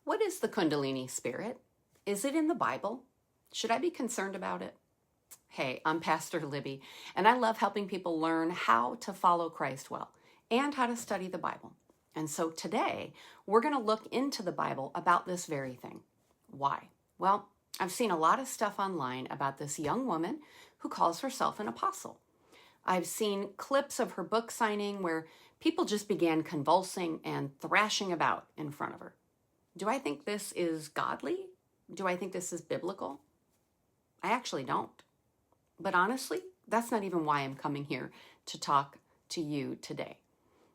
What is the Kundalini spirit? Is it in the Bible? Should I be concerned about it? Hey, I'm Pastor Libby, and I love helping people learn how to follow Christ well and how to study the Bible. And so today, we're going to look into the Bible about this very thing. Why? Well, I've seen a lot of stuff online about this young woman who calls herself an apostle. I've seen clips of her book signing where people just began convulsing and thrashing about in front of her. Do I think this is godly? Do I think this is biblical? I actually don't. But honestly, that's not even why I'm coming here to talk to you today.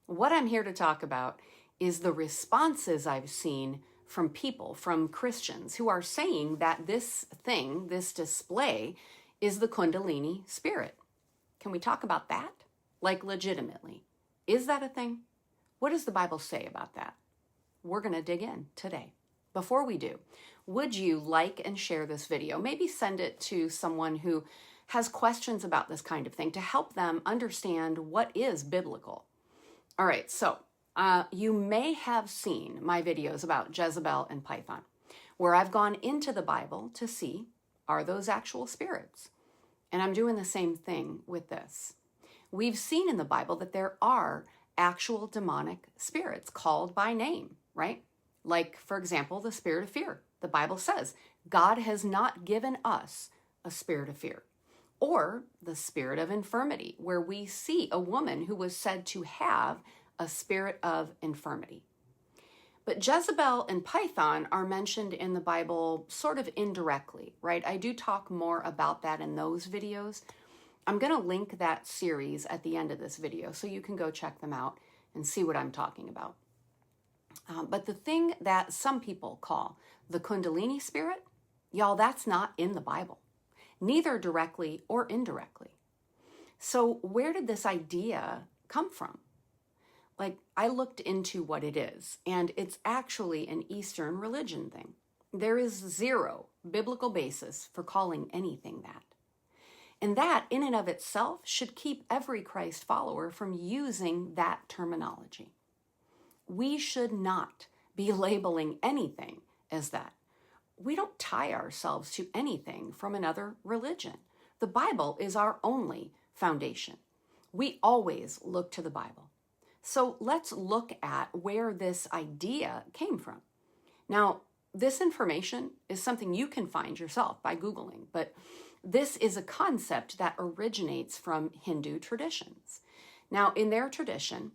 What I'm here to talk about is the responses I've seen from people, from Christians, who are saying that this thing, this display, is the Kundalini spirit. Can we talk about that? Like legitimately. Is that a thing? What does the Bible say about that? We're going to dig in today. Before we do, would you like and share this video? Maybe send it to someone who has questions about this kind of thing to help them understand what is biblical. All right, so you may have seen my videos about Jezebel and Python, where I've gone into the Bible to see, are those actual spirits? And I'm doing the same thing with this. We've seen in the Bible that there are actual demonic spirits called by name, right? Like, for example, the spirit of fear. The Bible says, God has not given us a spirit of fear. Or the spirit of infirmity, where we see a woman who was said to have a spirit of infirmity. But Jezebel and Python are mentioned in the Bible sort of indirectly, right? I do talk more about that in those videos. I'm going to link that series at the end of this video so you can go check them out and see what I'm talking about. But the thing that some people call the Kundalini spirit, y'all, that's not in the Bible, neither directly or indirectly. So where did this idea come from? Like, I looked into what it is, and it's actually an Eastern religion thing. There is zero biblical basis for calling anything that. And that, in and of itself, should keep every Christ follower from using that terminology. We should not be labeling anything as that. We don't tie ourselves to anything from another religion. The Bible is our only foundation. We always look to the Bible. So let's look at where this idea came from. Now, this information is something you can find yourself by Googling, but this is a concept that originates from Hindu traditions. Now, in their tradition,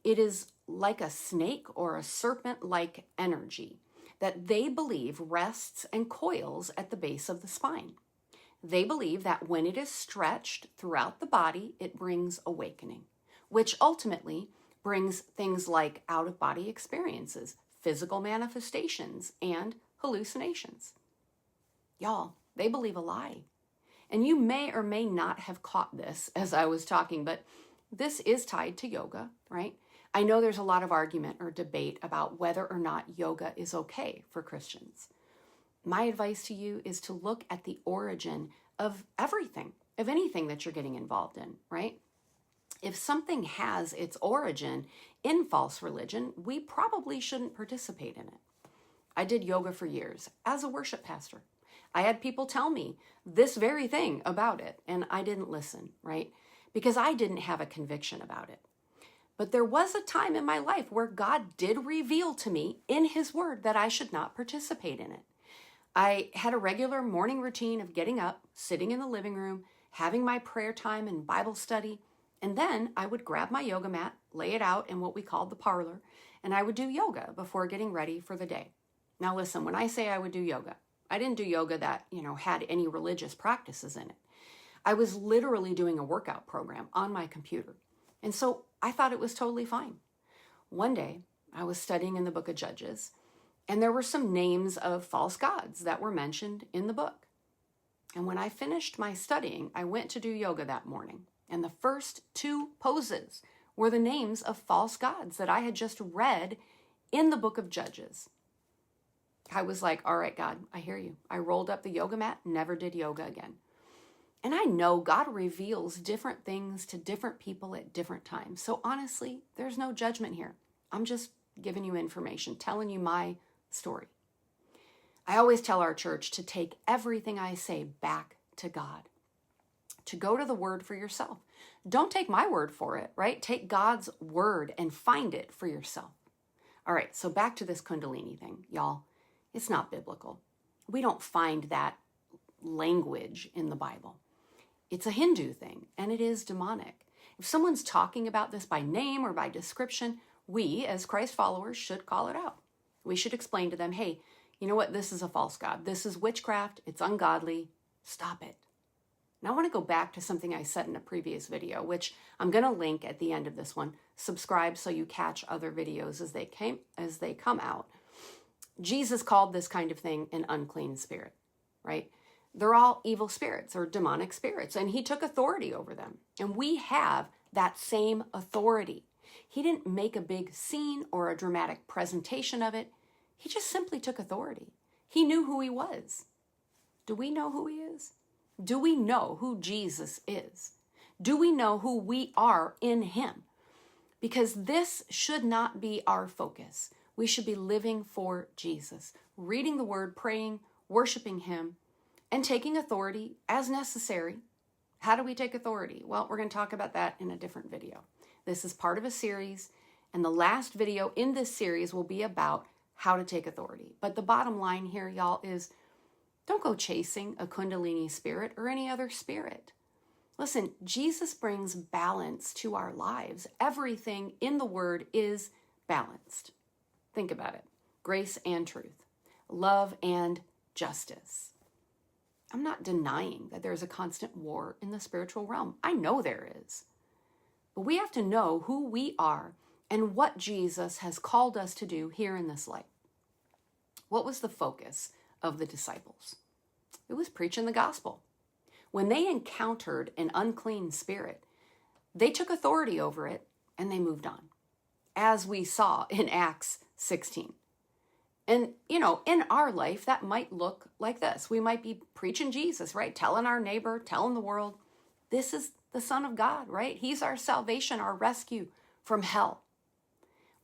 it is like a snake or a serpent-like energy that they believe rests and coils at the base of the spine. They believe that when it is stretched throughout the body, it brings awakening, which ultimately brings things like out-of-body experiences, physical manifestations, and hallucinations. Y'all, they believe a lie. And you may or may not have caught this as I was talking, but this is tied to yoga, right? I know there's a lot of argument or debate about whether or not yoga is okay for Christians. My advice to you is to look at the origin of everything, of anything that you're getting involved in, right? If something has its origin in false religion, we probably shouldn't participate in it. I did yoga for years as a worship pastor. I had people tell me this very thing about it, and I didn't listen, right? Because I didn't have a conviction about it. But there was a time in my life where God did reveal to me in His Word that I should not participate in it. I had a regular morning routine of getting up, sitting in the living room, having my prayer time and Bible study, and then I would grab my yoga mat, lay it out in what we called the parlor, and I would do yoga before getting ready for the day. Now listen, when I say I would do yoga, I didn't do yoga that, had any religious practices in it. I was literally doing a workout program on my computer. And so I thought it was totally fine. One day, I was studying in the book of Judges, and there were some names of false gods that were mentioned in the book. And when I finished my studying, I went to do yoga that morning. And the first two poses were the names of false gods that I had just read in the book of Judges. I was like, all right, God, I hear you. I rolled up the yoga mat, never did yoga again. And I know God reveals different things to different people at different times. So honestly, there's no judgment here. I'm just giving you information, telling you my story. I always tell our church to take everything I say back to God, to go to the word for yourself. Don't take my word for it, right? Take God's word and find it for yourself. All right, so back to this Kundalini thing, y'all. It's not biblical. We don't find that language in the Bible. It's a Hindu thing, and it is demonic. If someone's talking about this by name or by description, we, as Christ followers, should call it out. We should explain to them, hey, you know what? This is a false god. This is witchcraft. It's ungodly. Stop it. Now I want to go back to something I said in a previous video, which I'm going to link at the end of this one. Subscribe so you catch other videos as they come out. Jesus called this kind of thing an unclean spirit, right? They're all evil spirits or demonic spirits, and he took authority over them. And we have that same authority. He didn't make a big scene or a dramatic presentation of it. He just simply took authority. He knew who he was. Do we know who he is? Do we know who Jesus is? Do we know who we are in him? Because this should not be our focus. We should be living for Jesus, reading the word, praying, worshiping him, and taking authority as necessary. How do we take authority? Well, we're going to talk about that in a different video. This is part of a series, and the last video in this series will be about how to take authority. But the bottom line here, y'all, is don't go chasing a Kundalini spirit or any other spirit. Listen, Jesus brings balance to our lives. Everything in the word is balanced. Think about it. Grace and truth, love and justice. I'm not denying that there's a constant war in the spiritual realm. I know there is. But we have to know who we are and what Jesus has called us to do here in this life. What was the focus of the disciples? It was preaching the gospel. When they encountered an unclean spirit, they took authority over it and they moved on, as we saw in Acts 16. And, in our life, that might look like this. We might be preaching Jesus, right? Telling our neighbor, telling the world, this is the Son of God, right? He's our salvation, our rescue from hell.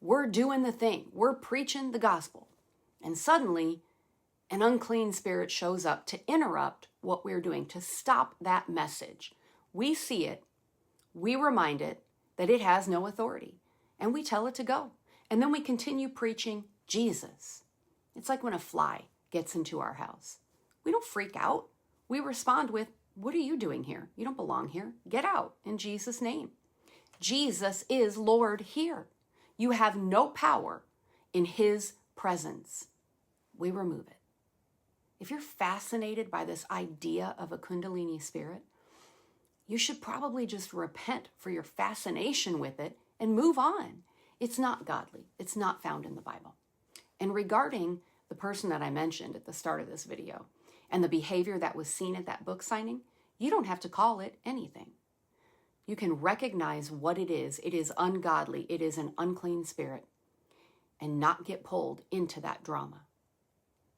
We're doing the thing. We're preaching the gospel. And suddenly, an unclean spirit shows up to interrupt what we're doing, to stop that message. We see it. We remind it that it has no authority. And we tell it to go. And then we continue preaching Jesus. It's like when a fly gets into our house. We don't freak out. We respond with, what are you doing here? You don't belong here. Get out in Jesus' name. Jesus is Lord here. You have no power in his presence. We remove it. If you're fascinated by this idea of a Kundalini spirit, you should probably just repent for your fascination with it and move on. It's not godly. It's not found in the Bible. And regarding the person that I mentioned at the start of this video and the behavior that was seen at that book signing, you don't have to call it anything. You can recognize what it is. It is ungodly. It is an unclean spirit, and not get pulled into that drama.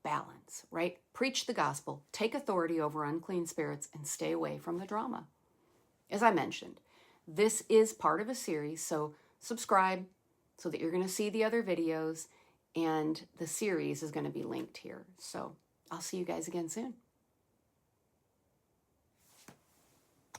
Balance, right? Preach the gospel, take authority over unclean spirits, and stay away from the drama. As I mentioned, this is part of a series, so subscribe so that you're going to see the other videos, and the series is going to be linked here. So I'll see you guys again soon.